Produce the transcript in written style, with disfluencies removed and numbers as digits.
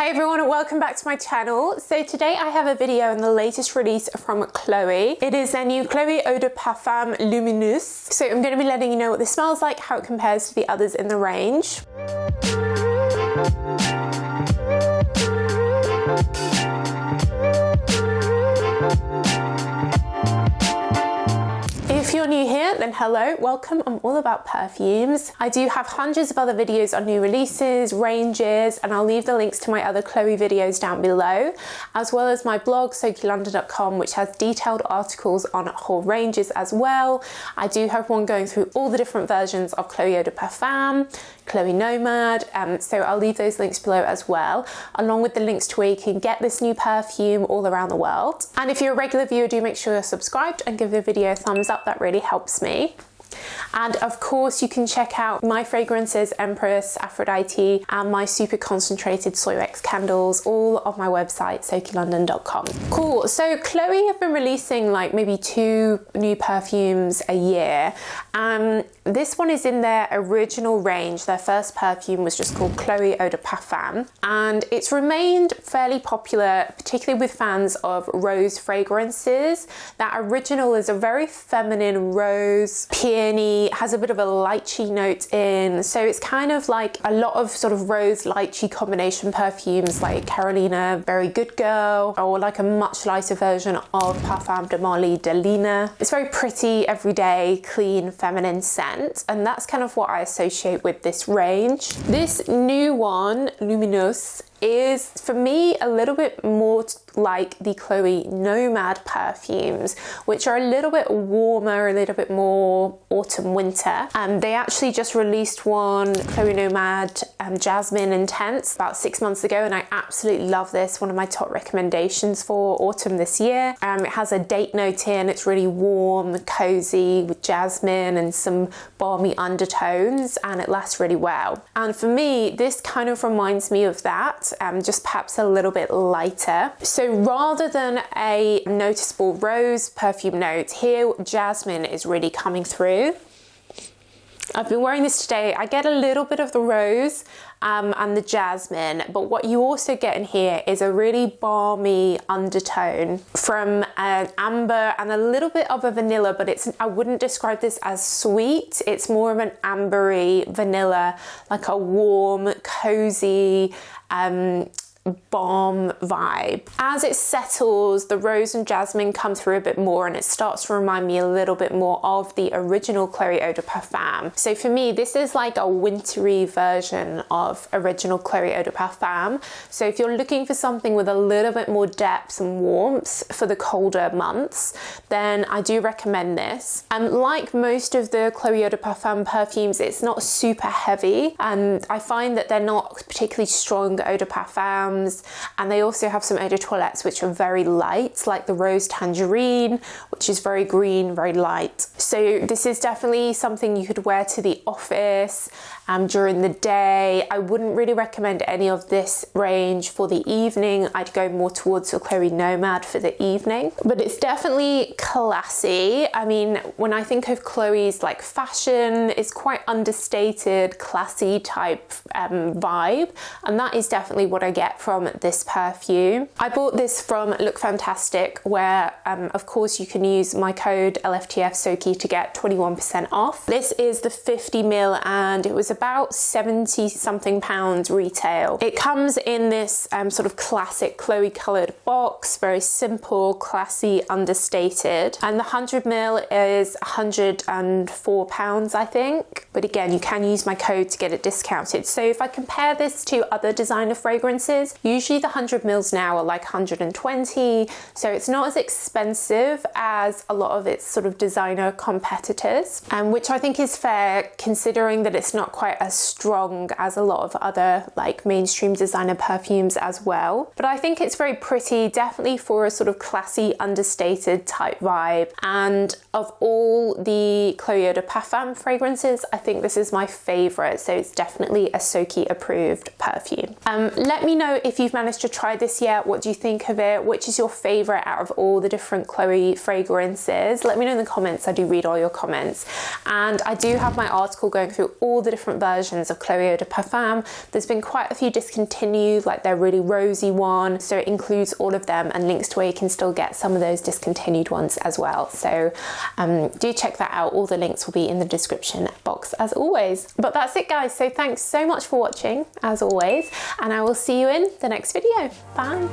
Hi everyone and welcome back to my channel. So today I have a video on the latest release from Chloe. It is their new Chloe Eau de Parfum LUMINEUSE. So I'm going to be letting you know what this smells like, how it compares to the others in the range. If you're new here, then hello, welcome. I'm all about perfumes. I do have hundreds of other videos on new releases, ranges, and I'll leave the links to my other Chloe videos down below, as well as my blog, SokiLondon.com, which has detailed articles on whole ranges as well. I do have one going through all the different versions of Chloe Eau de Parfum, Chloe Nomad, so I'll leave those links below as well, along with the links to where you can get this new perfume all around the world. And if you're a regular viewer, do make sure you're subscribed and give the video a thumbs up. That really helps me. And of course you can check out my fragrances, Empress, Aphrodite, and my super concentrated Soy Wax candles, all on my website, SokiLondon.com. Cool, so Chloe have been releasing like maybe 2 new perfumes a year. This one is in their original range. Their first perfume was just called Chloe Eau de Parfum, and it's remained fairly popular, particularly with fans of rose fragrances. That original is a very feminine rose, peony, has a bit of a lychee note in, so it's kind of like a lot of sort of rose lychee combination perfumes like Carolina Very Good Girl, or like a much lighter version of Parfum de Marly de Lina. It's very pretty, everyday, clean, feminine scent, and that's kind of what I associate with this range. This new one, LUMINEUSE, is for me a little bit more like the Chloe Nomad perfumes, which are a little bit warmer, a little bit more autumn winter. They actually just released one, Chloe Nomad Jasmine Intense, about 6 months ago, and I absolutely love this. One of my top recommendations for autumn this year. It has a date note in, it's really warm, cozy with jasmine and some balmy undertones, and it lasts really well. And for me, this kind of reminds me of that. Just perhaps a little bit lighter. So rather than a noticeable rose perfume note, here jasmine is really coming through. I've been wearing this today. I get a little bit of the rose and the jasmine, but what you also get in here is a really balmy undertone from an amber and a little bit of a vanilla, but I wouldn't describe this as sweet. It's more of an ambery vanilla, like a warm, cozy, balm vibe. As it settles, the rose and jasmine come through a bit more, and it starts to remind me a little bit more of the original Chloe Eau de Parfum. So for me, this is like a wintry version of original Chloe Eau de Parfum. So if you're looking for something with a little bit more depth and warmth for the colder months, then I do recommend this. And like most of the Chloe Eau de Parfum perfumes, it's not super heavy, and I find that they're not particularly strong eau de parfum. And they also have some eau de toilettes which are very light, like the rose tangerine, which is very green, very light. So this is definitely something you could wear to the office during the day. I wouldn't really recommend any of this range for the evening. I'd go more towards the Chloe Nomad for the evening, but it's definitely classy. I mean, when I think of Chloe's like fashion, it's quite understated, classy type vibe, and that is definitely what I get from this perfume. I bought this from Look Fantastic, where of course you can use my code LFTFSOKI to get 21% off. This is the 50ml and it was about 70 something pounds retail. It comes in this sort of classic Chloe coloured box, very simple, classy, understated, and the 100ml is £104 I think, but again you can use my code to get it discounted. So if I compare this to other designer fragrances, usually the 100ml now are like 120, so it's not as expensive as a lot of its sort of designer competitors, which I think is fair considering that it's not quite as strong as a lot of other like mainstream designer perfumes as well. But I think it's very pretty, definitely for a sort of classy, understated type vibe. And of all the Chloe Eau de Parfum fragrances, I think this is my favorite, so it's definitely a Soki approved perfume. Let me know if you've managed to try this yet. What do you think of it? Which is your favorite out of all the different Chloe fragrances? Let me know in the comments. I do read all your comments. And I do have my article going through all the different versions of Chloe Eau de Parfum. There's been quite a few discontinued, like their really rosy one. So it includes all of them and links to where you can still get some of those discontinued ones as well. So do check that out. All the links will be in the description box as always. But that's it, guys. So thanks so much for watching as always, and I will see you in the next video. Bye.